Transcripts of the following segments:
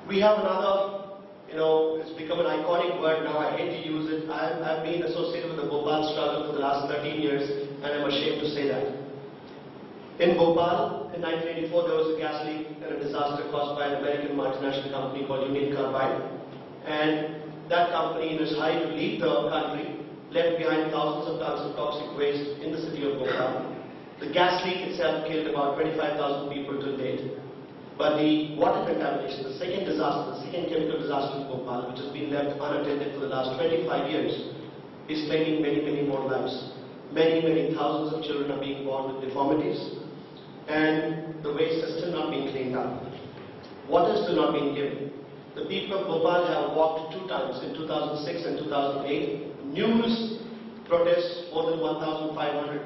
We have another, it's become an iconic word now. I hate to use it. I've been associated with the Bhopal struggle for the last 13 years, and I'm ashamed to say that. In Bhopal, in 1984, there was a gas leak and a disaster caused by an American multinational company called Union Carbide. And that company, in its hurry to leave the country, left behind thousands of tons of toxic waste in the city of Bhopal. The gas leak itself killed about 25,000 people to date. But the water contamination, the second disaster, the second chemical disaster in Bhopal, which has been left unattended for the last 25 years, is claiming many, many more lives. Many, many thousands of children are being born with deformities, and the waste is still not being cleaned up. Water is still not being given. The people of Bhopal have walked 2 times, in 2006 and 2008, numerous protests, more than 1,500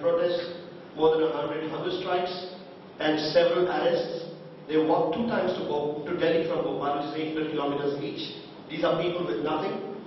protests, more than 100 hunger strikes, and several arrests. They walked 2 times to Delhi from Bhopal, which is 800 kilometers each. These are people with nothing.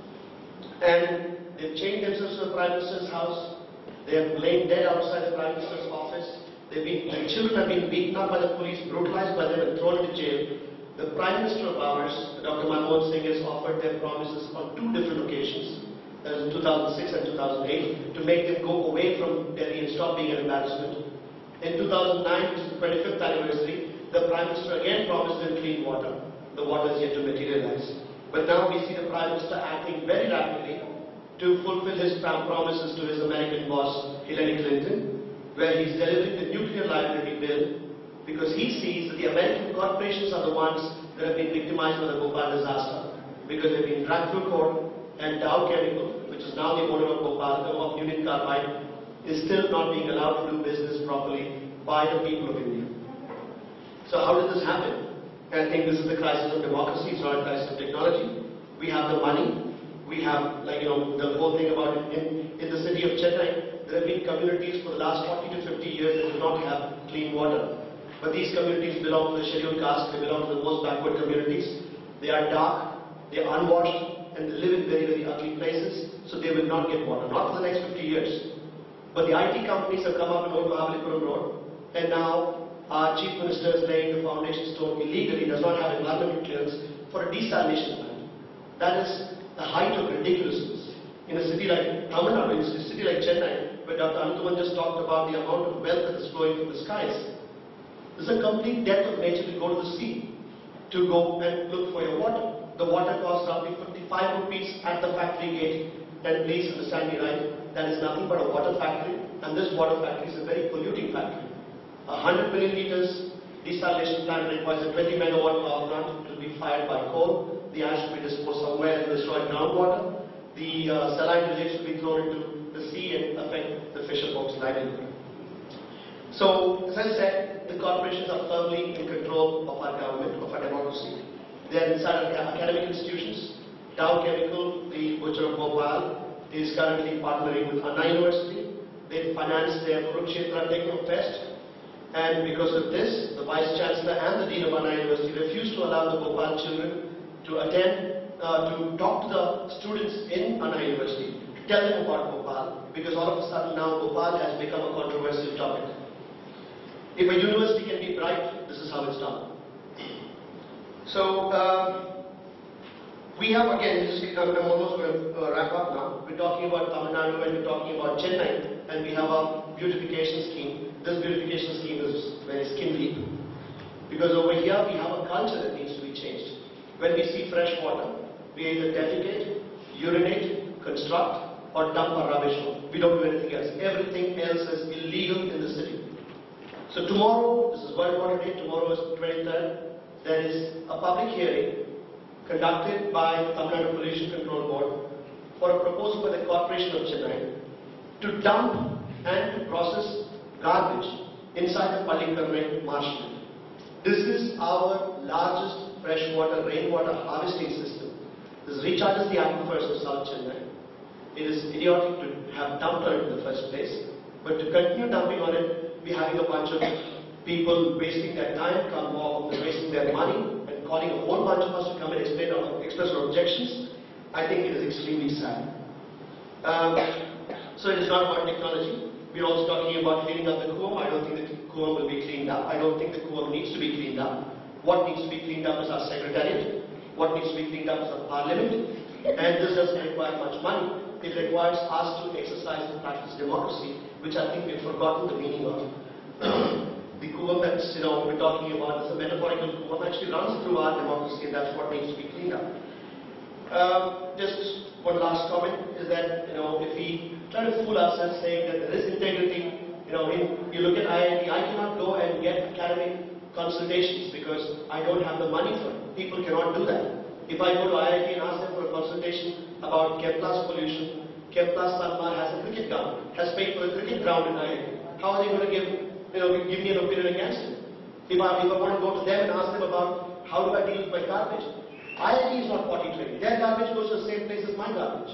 And they've chained themselves to the Prime Minister's house. They have lain dead outside the Prime Minister's office. Their children have been beaten up by the police, brutalized by them, and thrown into jail. The Prime Minister of ours, Dr. Manmohan Singh, has offered their promises on 2 different occasions, that is in 2006 and 2008, to make them go away from Delhi and stop being an embarrassment. In 2009, which is the 25th anniversary, the Prime Minister again promised them clean water. The water is yet to materialize. But now we see the Prime Minister acting very rapidly to fulfill his promises to his American boss, Hillary Clinton, where he's delivering the nuclear liability bill, because he sees that the American corporations are the ones that have been victimized by the Bhopal disaster, because they've been dragged through court, and Dow Chemical, which is now the owner of Bhopal, of Union Carbide, is still not being allowed to do business properly by the people of India. So how did this happen? And I think this is the crisis of democracy, it's not a crisis of technology. We have the money, we have, the whole thing about it. In the city of Chennai, there have been communities for the last 40 to 50 years that do not have clean water. But these communities belong to the scheduled caste, they belong to the most backward communities. They are dark, they are unwashed, and they live in very, very ugly places, so they will not get water, not for the next 50 years. But the IT companies have come up in Old Mahabalipuram Road, and now our Chief Minister is laying the foundation stone illegally, does not have environmental clearance for a desalination plant. That is the height of ridiculousness. In a city like Tamil Nadu, in a city like Chennai, where Dr. Ananthaman just talked about the amount of wealth that is flowing from the skies, there's a complete death of nature to go to the sea, to go and look for your water. The water costs roughly 55 rupees at the factory gate, and please understand me right, that is nothing but a water factory, and this water factory is a very polluting factory. 100 million liters desalination plant requires a 20 megawatt power plant. It will be fired by coal. The ash will be disposed somewhere and destroy groundwater. The saline residues will be thrown into the sea and affect the fisher folks' livelihood. So, as I said, the corporations are firmly in control of our government, of our democracy. They are inside our academic institutions. Dow Chemical, the butcher of Bhopal, is currently partnering with Anna University. They finance their Kurukshetra Techno Fest. And because of this, the Vice Chancellor and the Dean of Anna University refused to allow the Bhopal children to attend, to talk to the students in Anna University, to tell them about Bhopal, because all of a sudden now Bhopal has become a controversial topic. If a university can be bright, this is how it's done. So, we have again, I'm almost going to wrap up now. We're talking about Tamil Nadu and we're talking about Chennai, and we have a beautification scheme. This beautification scheme is very skin deep, because over here we have a culture that needs to be changed. When we see fresh water, we either defecate, urinate, construct, or dump our rubbish on. We don't do anything else. Everything else is illegal in the city. So tomorrow, this is World Water Day, tomorrow is 23rd, there is a public hearing conducted by Tamil Nadu Pollution Control Board for a proposal by the Corporation of Chennai to dump and to process garbage inside the Pallikarnai marshland. This is our largest freshwater rainwater harvesting system. This recharges the aquifers of South Chennai. It is idiotic to have dumped on it in the first place, but to continue dumping on it, we're having a bunch of people wasting their time, wasting their money, and calling a whole bunch of us to come and express our objections. I think it is extremely sad. So it is not about technology. We're also talking about cleaning up the Kuam. I don't think the Kuam will be cleaned up. I don't think the Kuam needs to be cleaned up. What needs to be cleaned up is our secretariat. What needs to be cleaned up is the parliament, and this doesn't require much money. It requires us to exercise and practice democracy, which I think we've forgotten the meaning of. The coup that we're talking about is a metaphorical coup actually runs through our democracy, and that's what needs to be cleaned up. Just one last comment is that if we try to fool ourselves saying that there is integrity, you look at IIT, I cannot go and get academic consultations because I don't have the money for it. People cannot do that. If I go to IIT and ask them for a consultation about Kepler's pollution, Kepler's Salman has a cricket ground, has paid for a cricket ground in IIT. How are they going to give me an opinion against it? If I want to go to them and ask them about how do I deal with my garbage, IIT is not potty trained. Their garbage goes to the same place as my garbage.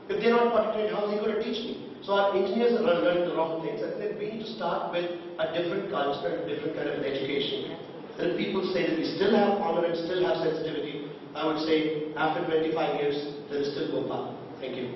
If they're not potty trained, how are they going to teach me? So our engineers are learning the wrong things. I think we need to start with a different culture and a different kind of an education. And if people say that we still have honor and still have sensitivity, I would say after 25 years, there is still Bhopal. Thank you.